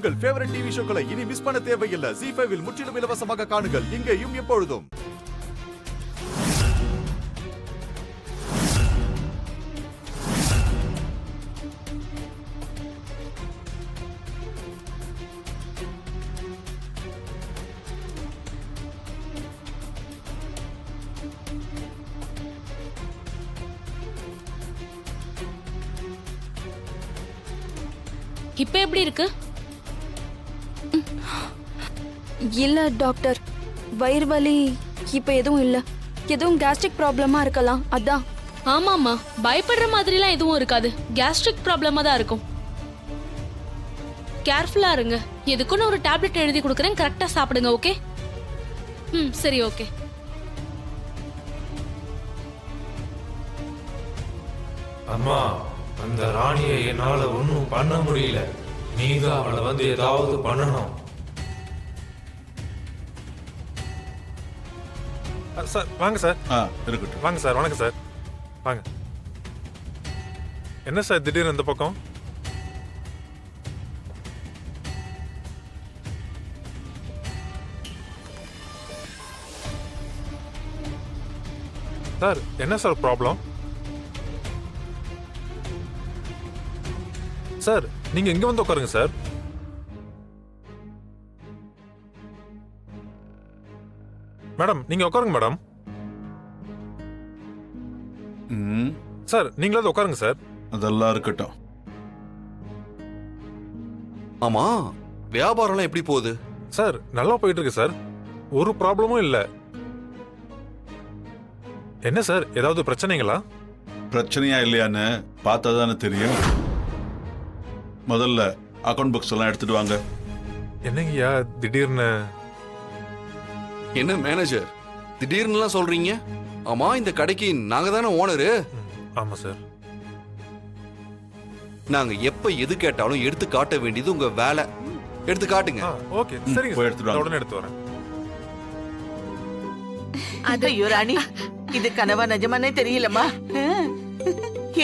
உங்கள் favourite TV ஷோக்களை இனி miss பண்ண தேவையில்லை. ZEE5 இல் முற்றிலும் இலவசமாக காணுங்கள், இங்கேயும் எப்பொழுதும். இப்ப எப்படி இருக்கு? இல்ல டாக்டர், வயிறு வலி இப்ப எதுவும் இல்ல. எதுவும் கேஸ்ட்ரிக் ப்ராப்ளமா இருக்கலாம், அதான். ஆமாமா, பயப்படுற மாதிரிலாம் எதுவும் இருக்காது. கேஸ்ட்ரிக் ப்ராப்ளமா தான் இருக்கும். கேர்ஃபுல்லா இருங்க. எதுக்குன்னு ஒரு டேப்லெட் எழுதி கொடுக்குறேன், கரெக்டா சாப்பிடுங்க. ஓகே? சரி, ஓகே. அம்மா, அந்த ராணியை என்னால ஒன்னும் பண்ண முடியல. நீதான் அவளை வந்து ஏதாவது பண்ணணும். சார் வாங்க சார். இருக்கட்டும். வாங்க சார். வணக்கம் சார். வாங்க. என்ன சார் திடீர்னு இந்த பக்கம்? சார் என்ன சார் ப்ராப்ளம்? சார் நீங்க இங்க வந்து உட்காருங்க சார். மேடம் நீங்க உட்காருங்க மேடம். சார் நீங்களாவது உட்காருங்க சார். அதெல்லாம் இருக்கட்டும். ஆமா, வியாபாரம்லாம் எப்படி போகுது? சார் நல்லா போயிட்டு இருக்கு சார், ஒரு ப்ராப்ளமும் இல்ல. என்ன சார் ஏதாவது பிரச்சனைங்களா? பிரச்சனையா இல்லையான்னு பார்த்தா தானே தெரியும். முதல்ல அக்கவுண்ட் புக்ஸ் எல்லாம் எடுத்துட்டு வாங்க. என்னங்கய்யா திடீர்னு? என்ன மேனேஜர் திடீர்னுலாம் சொல்றீங்க? ஆமா, இந்த கடைக்கு நாங்க தானே ஓனரு. ஆமா சார். நாங்க எப்ப எது கேட்டாலும் எடுத்து காட்ட வேண்டியது உங்க வேலை. எடுத்து காட்டுங்க. ஓகே சரிங்க போய் சார், எடுத்துட்டு வாங்க. உடனே எடுத்து வரேன். ஐயோ ராணி, இது கனவா நிஜமானே தெரியலம்மா.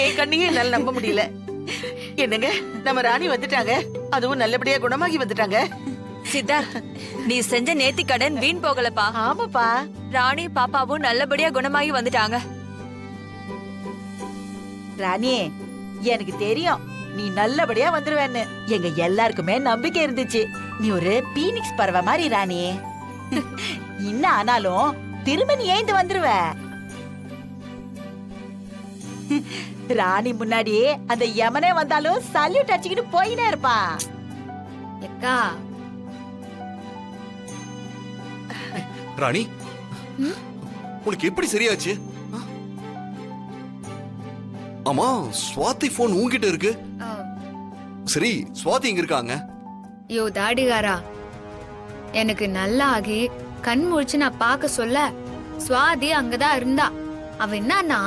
என் கண்ணையே என்னால நம்ப முடியல. என்னங்க, நம்ம ராணி வந்துட்டாங்க, அதுவும் நல்லபடியா குணமாகி வந்துட்டாங்க. சித்தார்த், நீ செஞ்ச நேத்தி கடன் வீண் போகலப்பா. ஆமாப்பா, ராணி பாப்பாவும் நல்லபடியா குணமாகி வந்துட்டாங்க. ராணி எனக்கு தெரியும் நீ நல்லபடியா வந்துருவேன்னு. எங்க எல்லாருக்குமே நம்பிக்கை இருந்துச்சு. நீ ஒரு பீனிக்ஸ் பறவை மாதிரி ராணி. இன்னும் ஆனாலும் திரும்ப நீ ஏந்து வந்துருவ. ராணி முன்னாடி அந்த யமனே வந்தாலும் சல்யூட் அடிச்சுக்கிட்டு போயினே இருப்பான். அக்கா, ராணி, உனக்கு எப்படி சரியாச்சு? ஆமா, ஸ்வாதி போன் உன்கிட்ட இருக்கு. சரி, ஸ்வாதி எங்க இருக்காங்க? யோ தாடிகாரா, எனக்கு நல்லா ஆகி கண் முழிச்சு நான் பார்க்க சொல்ல ஸ்வாதி அங்கதான் இருந்தா. அவ என்னன்னா,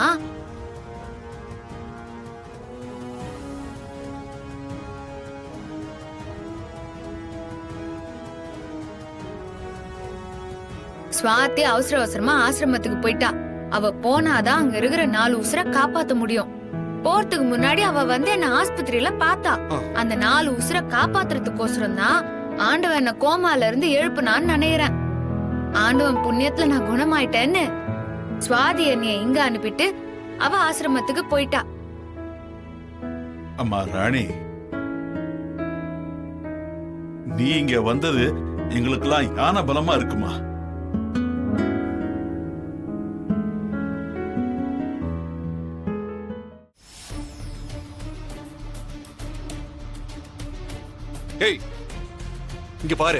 ஸ்வாதி அவசர அவசரமா ஆசிரமத்துக்கு போயிட்டா. அவ போனாதான் அங்க இருக்கிற 4 உசுரை காப்பாத்த முடியும். போறதுக்கு முன்னாடி அவ வந்து என்ன ஆஸ்பத்திரியில பார்த்தா. அந்த 4 உசுரை காப்பாத்துறதுக்கோசரம் தான் ஆண்டவன் என்ன கோமால இருந்து எழுப்புனான்னு நினைக்கிறேன். ஆண்டவன் புண்ணியத்துல நான் குணமாயிட்டேன்னு ஸ்வாதி என்னைய இங்க அனுப்பிட்டு அவ ஆசிரமத்துக்கு போயிட்டா. அம்மா ராணி, நீ இங்க வந்தது எங்களுக்கெல்லாம் யான பலமா இருக்குமா? ஏய், இங்க பாரு,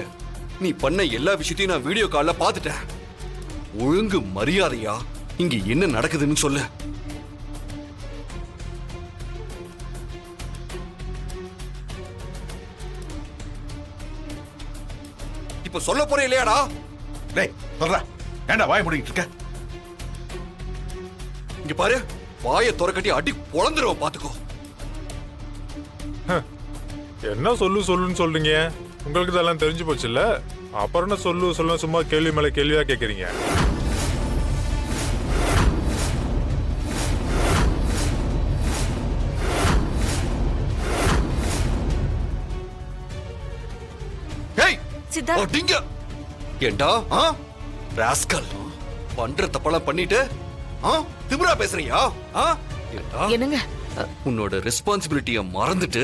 நீ பண்ண எல்லா விஷயத்தையும் நான் வீடியோ கால்ல பாத்துட்டேன். ஒழுங்கு மரியாதையா இங்க என்ன நடக்குதுன்னு சொல்லு. இப்ப சொல்ல போற இல்லையாடா? டேய் சொல்றா, ஏண்டா வாய் முடிக்கிட்டு இருக்க? இங்க பாரு, வாயை துறக்கட்டி அடி பொளந்துருவ பாத்துக்கோ. என்ன சொல்லுன்னு சொல்றீங்க? உங்களுக்கு இதெல்லாம் தெரிஞ்சு போச்சுல்ல, அப்புறம் என்ன சொல்ல சும்மா கேள்வி மேல கேள்வியா கேக்குறீங்க? சித்தார்த் அடிங்க ஏண்டா ராஸ்கல் பண்ற தப்பெல்லாம் பண்ணிட்டு திமிரா பேசுறியா ஏண்டா என்னங்க உன்னோட ரெஸ்பான்சிபிலிட்டிய மறந்துட்டு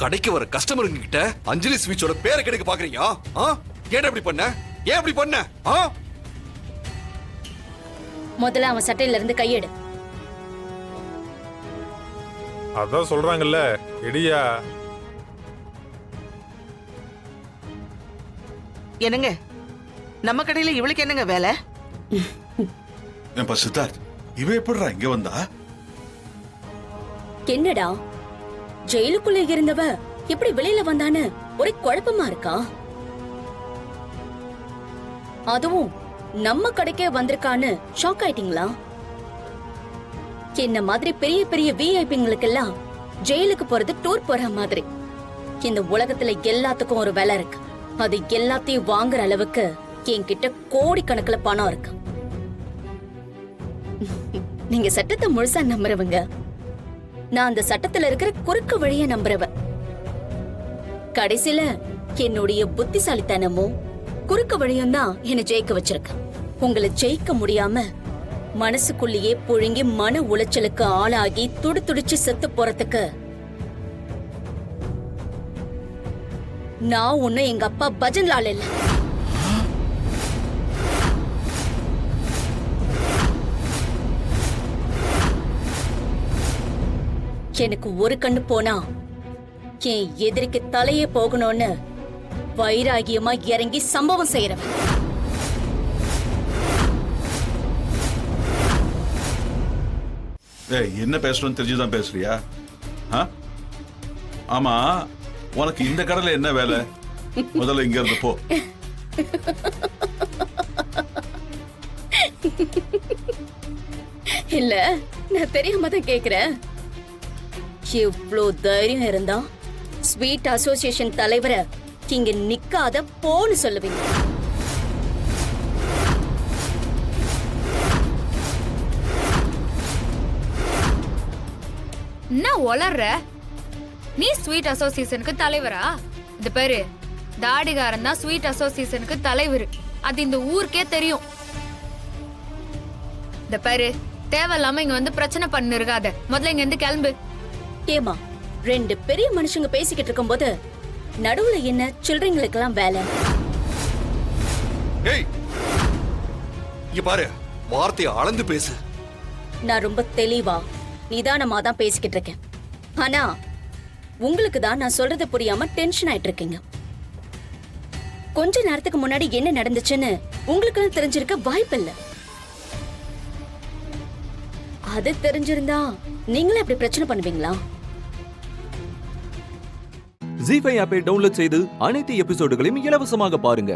கடைக்கு வர கஸ்டமருங்க கிட்ட அஞ்சலி ஸ்வீட்ஸோட பேரை கெடுக்க பாக்குறியா ஏன் அப்படி பண்ண ஏன் அப்படி பண்ண முதல்ல அவன் சட்டையில இருந்து கையெடு. அதான் சொல்றாங்கல்ல இடியா. என்னங்க நம்ம கடையில இவளுக்கு என்னங்க வேலை? ஏன்பா சித்தார்த், இவ எப்படிடா இங்க வந்தா? என்னடா ஜெயிலுக்குள்ள இருந்தவ எப்படி வெளியில வந்தான்னு ஒரே குழப்பமா இருக்கா? அதுவும் நம்ம கடைக்கே வந்திருக்கான்னு ஷாக் ஆயிட்டீங்களா? என்ன மாதிரி பெரிய பெரிய விஐபிங்களுக்கெல்லாம் ஜெயிலுக்கு போறது டூர் போற மாதிரி. இந்த உலகத்துல எல்லாத்துக்கும் ஒரு விலை இருக்கு. அது எல்லாத்தையும் வாங்குற அளவுக்கு என்கிட்ட கோடிக்கணக்குல பணம் இருக்கு. நீங்க சட்டத்தை முழுசா நம்புறவங்க, நான் அந்த சட்டத்துல இருக்கிற குறுக்கு வழிய நம்புறவன். கடைசியில என்னுடைய புத்திசாலித்தனமும் குறுக்கு வழியும் தான் என்ன ஜெயிக்க வச்சிருக்கு. உங்களை ஜெயிக்க முடியாம மனசுக்குள்ளேயே புழுங்கி மன உளைச்சலுக்கு ஆளாகி துடிச்சு செத்து போறதுக்கு நான் ஒன்னும் எங்க அப்பா பஜன்லால் இல்ல. எனக்கு ஒரு கண்ணு போனா என் எதிரிக்கு தலையே போகணும்னு வைராகியமா இறங்கி சம்பவம் செய்யறவன். என்ன பேசணும்னு தெரிஞ்சுதான் பேசுறியா? ஆமா, உனக்கு இந்த கடையில என்ன வேலை? முதல்ல இங்க இருந்து போ. இல்ல, நான் தெரியாம தான் கேக்குறேன். இவ்ளோ தைரியம் இருந்தா ஸ்வீட் அசோசியேஷன் தலைவரை இங்க நிக்காத போன்னு சொல்லுவீங்க. என்ன ஒளர்ற? நீ ஸ்வீட் அசோசியேஷனுக்கு தலைவரா? இந்த பேரு தாடிகாரன் தான் ஸ்வீட் அசோசியேஷனுக்கு தலைவர். அது இந்த ஊருக்கே தெரியும். இந்த பேரு தேவையில்லாம இங்க வந்து பிரச்சனை பண்ணு இருக்காத. முதல்ல இங்க இருந்து கிளம்பு. ஏமா, ரெண்டு பெரிய மனுஷங்க பேசிக்கிட்டு இருக்கும் போது நடுவுல என்ன சில்ட்ரங்களுக்கெல்லாம் வேலை? ஏய், இங்க பாரு, வார்த்தையை அளந்து பேசு. நான் ரொம்ப தெளிவா நிதானமா தான் பேசிக்கிட்டு இருக்கேன். ஆனா உங்களுக்கு தான் நான் சொல்றது புரியாம டென்ஷன் ஆயிட்டு இருக்கீங்க. கொஞ்ச நேரத்துக்கு முன்னாடி என்ன நடந்துச்சுன்னு உங்களுக்கு தெரிஞ்சிருக்க வாய்ப்பு இல்ல. அது தெரிஞ்சிருந்தா நீங்களே அப்படி பிரச்சனை பண்ணுவீங்களா? ஜீ5 ஆப்பை டவுன்லோட் செய்து அனைத்து எபிசோடுகளையும் இலவசமாக பாருங்க.